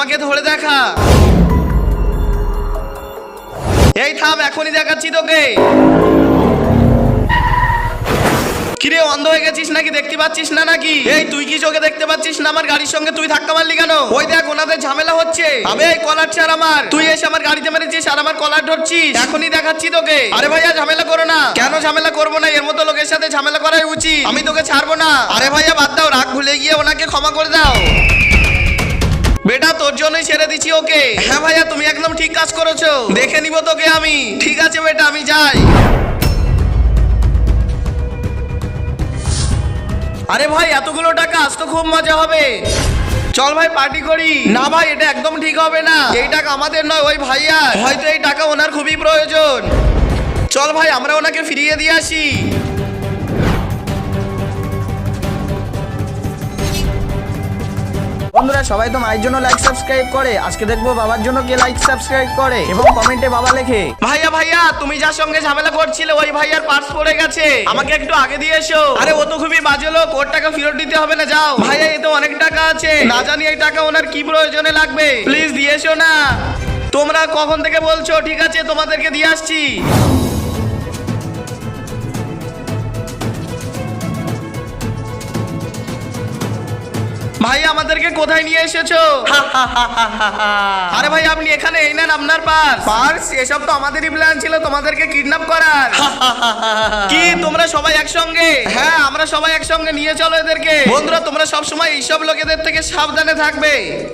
আমাকে ধরে দেখা। এই থাম, এখনই দেখাচ্ছি তোকে। কিরে অন্ধ হয়ে গেছিস নাকি? দেখতে পাচ্ছিস না নাকি? এই তুই কি চোখে দেখতে পাচ্ছিস না আমার গাড়ির সঙ্গে তুই ধাক্কা মারলি কেন? ওই দেখ ওনাদের ঝামেলা হচ্ছে। আবে এই কলার ছাড় আমার, তুই এসে আমার গাড়িতে মেরেছিস আর আমার কলার ধরছিস। এখনই দেখাচ্ছি তোকে। আরে ভাইয়া ঝামেলা করো না। কেন ঝামেলা করবো না? এর মতো লোকের সাথে ঝামেলা করাই উচিত। আমি তোকে ছাড়বো না। আরে ভাইয়া বাদ দাও, রাগ ভুলে গিয়ে ওনাকে ক্ষমা করে দাও। বেটা তোর জন্যই ছেড়ে দিচ্ছি ওকে। হ্যাঁ ভাইয়া তুমি একদম ঠিক কাজ করেছো, দেখে নিব তোকে আমি। ঠিক আছে বেটা আমি যাই। আরে ভাই এতগুলো টাকা, আজ তো খুব মজা হবে। চল ভাই পার্টি করি। না ভাই এটা একদম ঠিক হবে না, এই টাকা আমাদের নয় ওই ভাইয়ার। হয়তো এই টাকা ওনার খুবই প্রয়োজন। চল ভাই আমরা ওনাকে ফিরিয়ে দিয়ে আসি। বন্ধুরা সবাই তো মায়ের জন্য লাইক সাবস্ক্রাইব করে, আজকে দেখবো বাবার জন্য কে লাইক সাবস্ক্রাইব করে এবং কমেন্টে বাবা লেখে। ভাইয়া ভাইয়া তুমি যার সঙ্গে ঝামেলা করছিলে ওই ভাইয়ার পার্স পড়ে গেছে, আমাকে একটু আগে দিয়ে এসো। আরে ও তো খুবই বাজে লোক, ওর টাকা ফেরত দিতে হবে না, যাও। ভাইয়া এ তো অনেক টাকা আছে, না জানি এই টাকা ওনার কি প্রয়োজনে লাগবে, প্লিজ দিয়ে এসো না। তোমরা কখন থেকে বলছো? ঠিক আছে তোমাদেরকে দিয়ে আসছি। ভাই আমাদেরকে কোথায় নিয়ে এসেছো? আরে ভাই আপনি এখানে, এই নেন আপনার পার্স। এসব তো আমাদেরই প্ল্যান ছিল তোমাদেরকে কিডন্যাপ করার। কি তোমরা সবাই একসঙ্গে? হ্যাঁ আমরা সবাই একসঙ্গে, নিয়ে চলো এদেরকে। বন্ধুরা তোমরা সবসময় এইসব লোকেদের থেকে সাবধানে থাকবে।